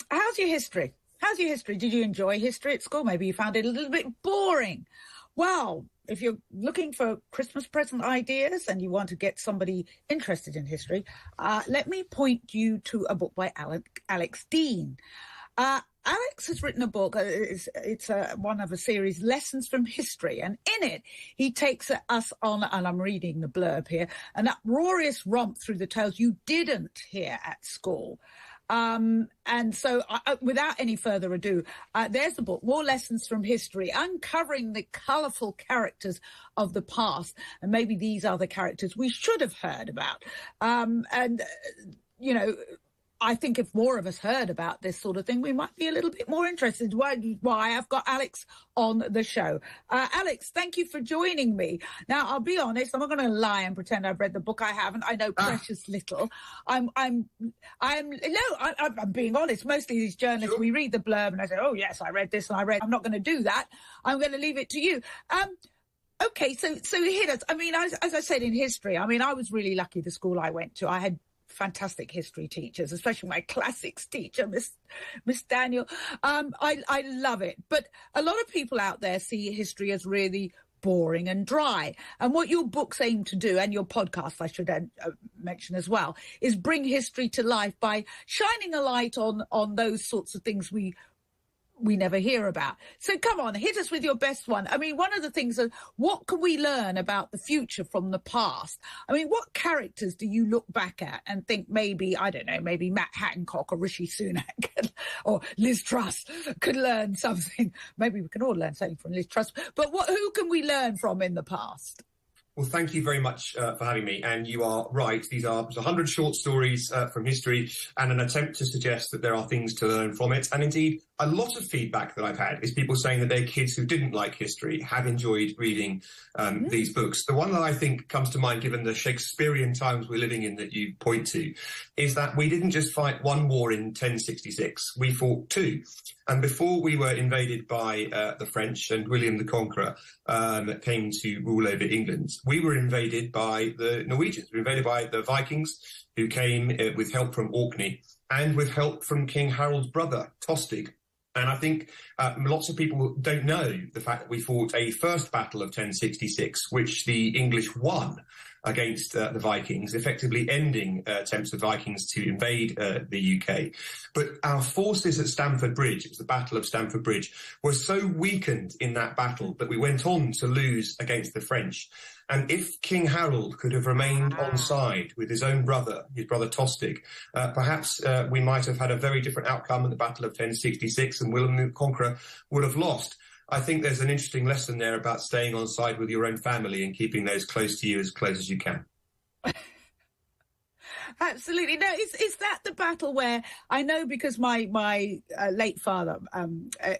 How's your history? How's your history? Did you enjoy history at school? Maybe you found it a little bit boring. Well, if you're looking for Christmas present ideas and you want to get somebody interested in history, let me point you to a book by Alex Deane. Alex has written a book. It's one of a series, Lessons from History. And in it, he takes us on, and I'm reading the blurb here, an uproarious romp through the tales you didn't hear at school. And so without any further ado, there's the book, More Lessons from History, uncovering the colourful characters of the past. And maybe these are the characters we should have heard about. I think if more of us heard about this sort of thing, we might be a little bit more interested. Why I've got Alex on the show. Alex, thank you for joining me. Now, I'll be honest, I'm not going to lie and pretend I've read the book. I haven't. I know precious little. I'm being honest. Mostly these journalists, we read the blurb and I say, oh, yes, I read this and I'm not going to do that. I'm going to leave it to you. Okay, so hit us. I mean, as I said in history, I mean, I was really lucky the school I went to. I had fantastic history teachers, especially my classics teacher, Miss Daniel. I love it. But a lot of people out there see history as really boring and dry. And what your books aim to do, and your podcast, I should mention as well, is bring history to life by shining a light on those sorts of things we never hear about. So come on, hit us with your best one. I mean, one of the things is, what can we learn about the future from the past? I mean, what characters do you look back at and think maybe, I don't know, maybe Matt Hancock or Rishi Sunak or Liz Truss could learn something? Maybe we can all learn something from Liz Truss. But who can we learn from in the past? Well, thank you very much for having me. And you are right. These are 100 short stories from history and an attempt to suggest that there are things to learn from it. And indeed, a lot of feedback that I've had is people saying that their kids who didn't like history have enjoyed reading these books. The one that I think comes to mind, given the Shakespearean times we're living in that you point to, is that we didn't just fight one war in 1066. We fought two. And before we were invaded by the French and William the Conqueror came to rule over England, we were invaded by the Norwegians. We were invaded by the Vikings, who came with help from Orkney and with help from King Harold's brother, Tostig. And I think lots of people don't know the fact that we fought a first battle of 1066, which the English won against the Vikings, effectively ending attempts of Vikings to invade the UK. But our forces at Stamford Bridge, it was the Battle of Stamford Bridge, were so weakened in that battle that we went on to lose against the French. And if King Harold could have remained on side with his own brother, his brother Tostig, perhaps we might have had a very different outcome in the Battle of 1066 and William the Conqueror would have lost. I think there's an interesting lesson there about staying on side with your own family and keeping those close to you as close as you can. Absolutely. No, is that the battle where I know, because my late father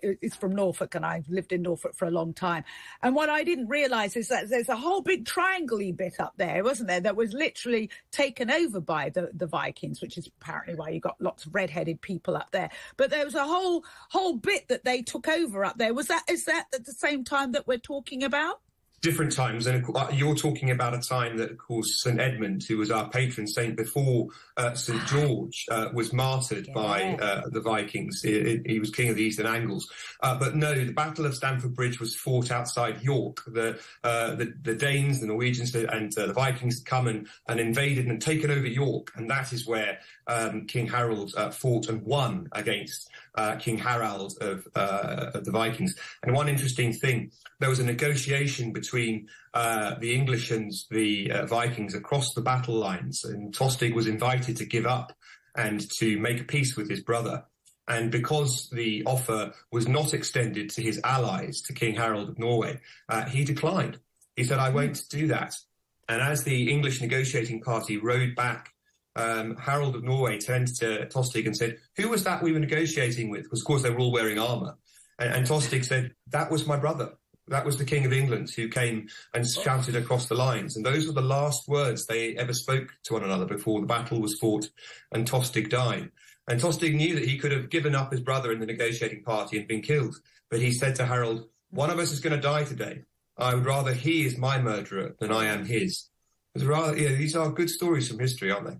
is from Norfolk and I've lived in Norfolk for a long time. And what I didn't realise is that there's a whole big triangle-y bit up there, wasn't there, that was literally taken over by the Vikings, which is apparently why you got lots of red-headed people up there. But there was a whole bit that they took over up there. Is that at the same time that we're talking about? Different times, and you're talking about a time that, of course, St Edmund, who was our patron saint before St George, was martyred by the Vikings. He was king of the Eastern Angles. But no, the Battle of Stamford Bridge was fought outside York. The Danes, the Norwegians, and the Vikings had come and invaded and taken over York, and that is where King Harold fought and won against King Harald of the Vikings. And one interesting thing, there was a negotiation between the English and the Vikings across the battle lines, and Tostig was invited to give up and to make peace with his brother. And because the offer was not extended to his allies, to King Harold of Norway, he declined. He said, I won't do that. And as the English negotiating party rode back, Harold of Norway turned to Tostig and said, who was that we were negotiating with? Because, of course, they were all wearing armour. And Tostig said, that was my brother. That was the King of England who came and shouted across the lines. And those were the last words they ever spoke to one another before the battle was fought and Tostig died. And Tostig knew that he could have given up his brother in the negotiating party and been killed. But he said to Harold, one of us is going to die today. I would rather he is my murderer than I am his. These are good stories from history, aren't they?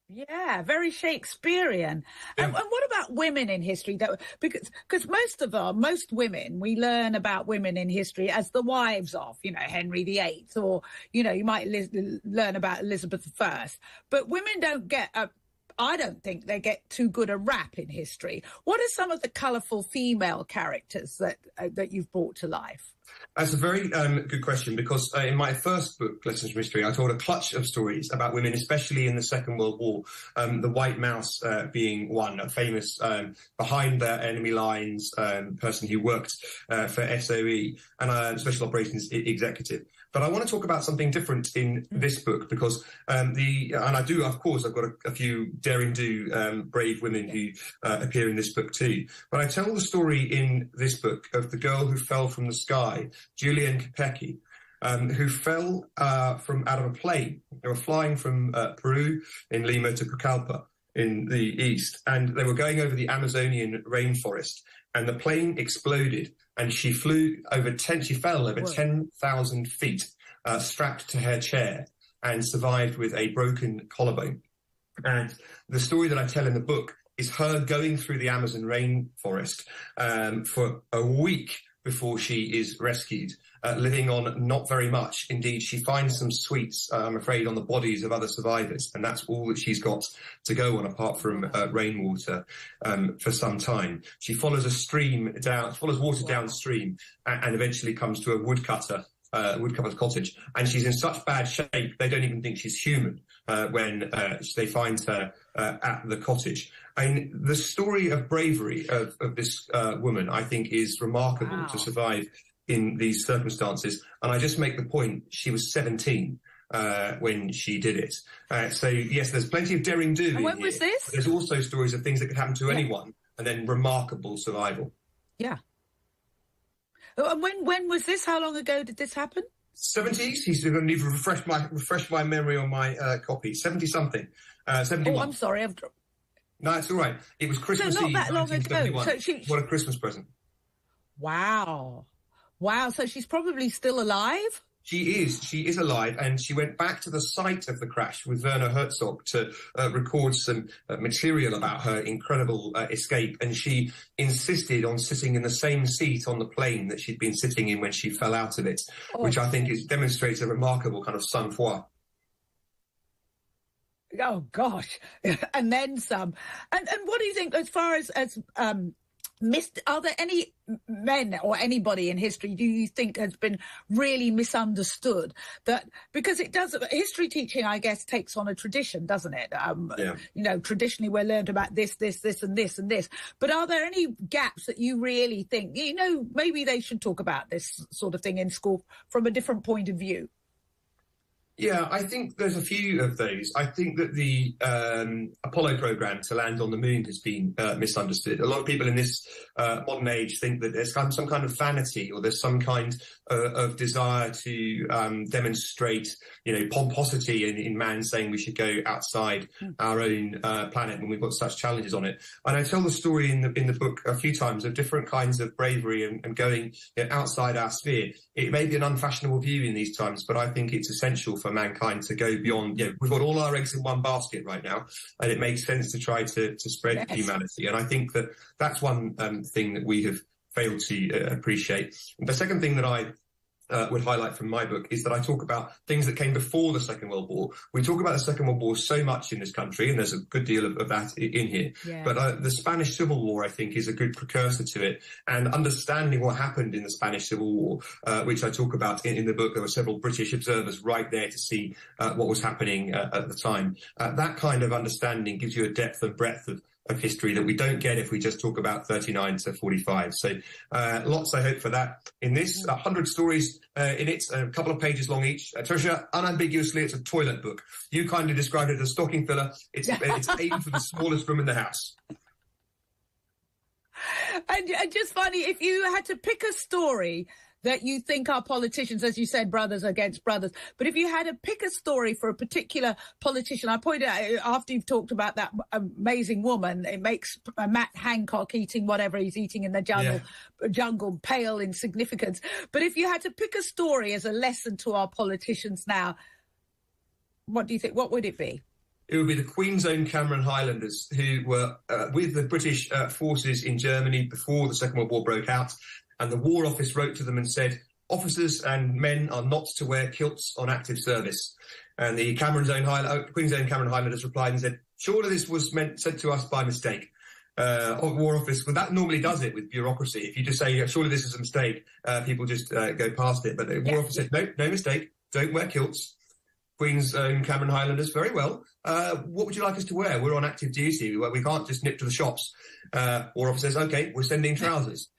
Yeah, very Shakespearean. And what about women in history? Because most women, we learn about women in history as the wives of, Henry VIII, or, you might learn about Elizabeth I. But women don't get I don't think they get too good a rap in history. What are some of the colourful female characters that you've brought to life? That's a very good question, because in my first book, Lessons from History, I told a clutch of stories about women, especially in the Second World War. The White Mouse being one, a famous behind the enemy lines person who worked for SOE and Special Operations Executive. But I want to talk about something different in this book, because and I do, of course, I've got a few daring do brave women who appear in this book too. But I tell the story in this book of the girl who fell from the sky, Julian Kopecky, who fell from out of a plane. They were flying from Peru in Lima to Pucallpa in the east, and they were going over the Amazonian rainforest, and the plane exploded, and she fell over 10,000 feet, strapped to her chair, and survived with a broken collarbone. And the story that I tell in the book is her going through the Amazon rainforest for a week before she is rescued, living on not very much. Indeed, she finds some sweets, I'm afraid, on the bodies of other survivors, and that's all that she's got to go on, apart from rainwater, for some time. She follows water downstream, and eventually comes to a woodcutter's cottage, and she's in such bad shape they don't even think she's human when they find her at the cottage. And the story of bravery of this woman, I think, is remarkable to survive in these circumstances. And I just make the point, she was 17 when she did it. So, yes, there's plenty of daring do. And when was this? There's also stories of things that could happen to anyone, and then remarkable survival. Yeah. And when was this? How long ago did this happen? 70s. He's going to need to refresh my memory on my copy. 70-something. 71. Oh, I'm sorry. No, it's all right. It was Christmas Eve, not that long ago. What a Christmas present. Wow. So she's probably still alive? She is alive, and she went back to the site of the crash with Werner Herzog to record some material about her incredible escape, and she insisted on sitting in the same seat on the plane that she'd been sitting in when she fell out of it, which I think demonstrates a remarkable kind of sang-froid. Oh, gosh. And then some. And what do you think, as far as are there any men or anybody in history do you think has been really misunderstood? Because it does, history teaching, I guess, takes on a tradition, doesn't it? Traditionally we're learned about this, and this, and this. But are there any gaps that you really think, maybe they should talk about this sort of thing in school from a different point of view? Yeah, I think there's a few of those. I think that the Apollo program to land on the moon has been misunderstood. A lot of people in this modern age think that there's some kind of vanity, or there's some kind of desire to demonstrate, pomposity in man, saying we should go outside our own planet when we've got such challenges on it. And I tell the story in the book a few times of different kinds of bravery and going outside our sphere. It may be an unfashionable view in these times, but I think it's essential for mankind to go beyond. We've got all our eggs in one basket right now, and it makes sense to try to spread humanity. And I think that that's one thing that we have failed to appreciate. The second thing that I would highlight from my book is that I talk about things that came before the Second World War. We talk about the Second World War so much in this country, and there's a good deal of that in here. Yeah. But the Spanish Civil War, I think, is a good precursor to it. And understanding what happened in the Spanish Civil War, which I talk about in the book, there were several British observers right there to see what was happening at the time. That kind of understanding gives you a depth and breadth of history that we don't get if we just talk about 39 to 45. So lots, I hope, for that. In this, 100 stories in it, a couple of pages long each. Tricia, unambiguously, it's a toilet book. You kindly described it as a stocking filler. It's aimed for the smallest room in the house. And just funny, if you had to pick a story that you think our politicians, as you said, brothers against brothers, but if you had to pick a story for a particular politician, I pointed out, after you've talked about that amazing woman, it makes Matt Hancock eating whatever he's eating in the jungle pale in significance. But if you had to pick a story as a lesson to our politicians now, what do you think? What would it be? It would be the Queen's Own Cameron Highlanders, who were with the British forces in Germany before the Second World War broke out. And the War Office wrote to them and said, officers and men are not to wear kilts on active service. And the Queen's Own Cameron Highlanders replied and said, surely this was sent to us by mistake. War Office, well, that normally does it with bureaucracy. If you just say, surely this is a mistake, people just go past it. But the War Office said, no mistake, don't wear kilts. Queen's Own Cameron Highlanders, very well. What would you like us to wear? We're on active duty. We can't just nip to the shops. War Office says, OK, we're sending trousers.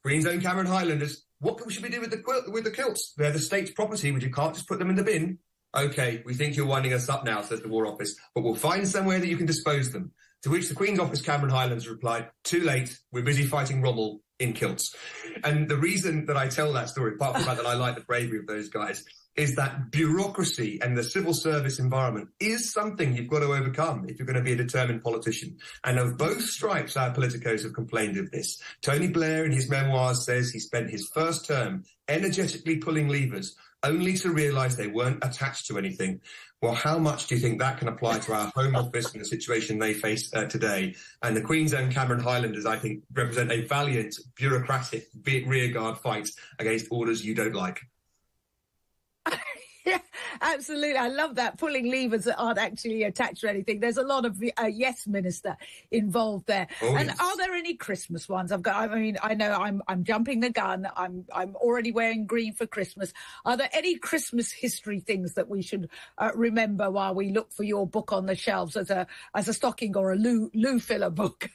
Queen's Own Cameron Highlanders, what should we do with the kilts? They're the state's property, but you can't just put them in the bin. OK, we think you're winding us up now, says the War Office, but we'll find somewhere that you can dispose them. To which the Queen's Office Cameron Highlanders replied, too late, we're busy fighting Rommel in kilts. And the reason that I tell that story, apart from the fact that I like the bravery of those guys, is that bureaucracy and the civil service environment is something you've got to overcome if you're going to be a determined politician. And of both stripes, our politicos have complained of this. Tony Blair, in his memoirs, says he spent his first term energetically pulling levers, only to realise they weren't attached to anything. Well, how much do you think that can apply to our Home Office and the situation they face today? And the Queen's Own Cameron Highlanders, I think, represent a valiant, bureaucratic, rearguard fight against orders you don't like. Yeah, absolutely. I love that. Pulling levers that aren't actually attached to anything. There's a lot of yes minister involved there. Oh, and yes. Are there any Christmas ones? I know I'm jumping the gun. I'm already wearing green for Christmas. Are there any Christmas history things that we should remember while we look for your book on the shelves as a stocking or a loo filler book?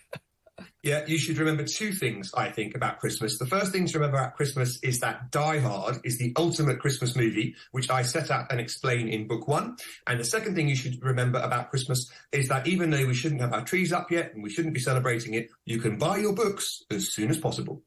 Yeah, you should remember two things, I think, about Christmas. The first thing to remember about Christmas is that Die Hard is the ultimate Christmas movie, which I set out and explain in book one. And the second thing you should remember about Christmas is that even though we shouldn't have our trees up yet and we shouldn't be celebrating it, you can buy your books as soon as possible.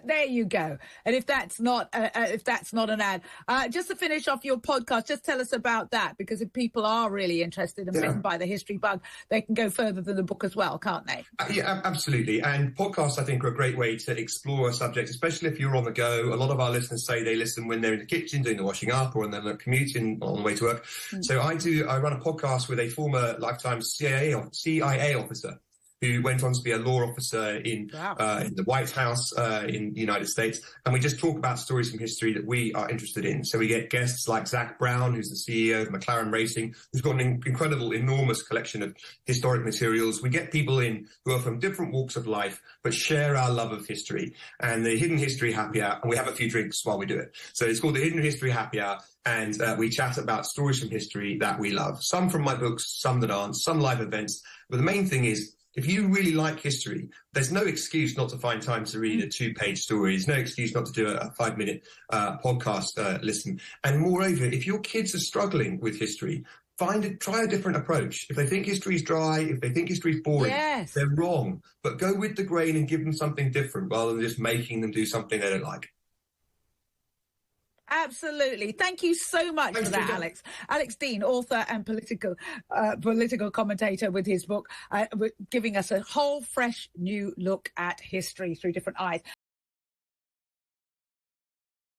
There you go. And if that's not an ad, just to finish off your podcast, just tell us about that, because if people are really interested and bitten by the history bug, they can go further than the book as well, can't they? Yeah, absolutely. And podcasts, I think, are a great way to explore a subject, especially if you're on the go. A lot of our listeners say they listen when they're in the kitchen doing the washing up or when they're commuting on the way to work. So I run a podcast with a former lifetime CIA officer who went on to be a law officer in the White House in the United States. And we just talk about stories from history that we are interested in. So we get guests like Zach Brown, who's the CEO of McLaren Racing, who's got an incredible, enormous collection of historic materials. We get people in who are from different walks of life, but share our love of history. And the Hidden History Happy Hour, and we have a few drinks while we do it. So it's called the Hidden History Happy Hour. And we chat about stories from history that we love. Some from my books, some that aren't, some live events. But the main thing is, if you really like history, there's no excuse not to find time to read a 2-page story. There's no excuse not to do a 5-minute podcast listen. And moreover, if your kids are struggling with history, try a different approach. If they think history's dry, if they think history's boring, they're wrong. But go with the grain and give them something different rather than just making them do something they don't like. Absolutely. Thank you so much for that, Alex. Alex Deane, author and political commentator with his book, giving us a whole fresh new look at history through different eyes.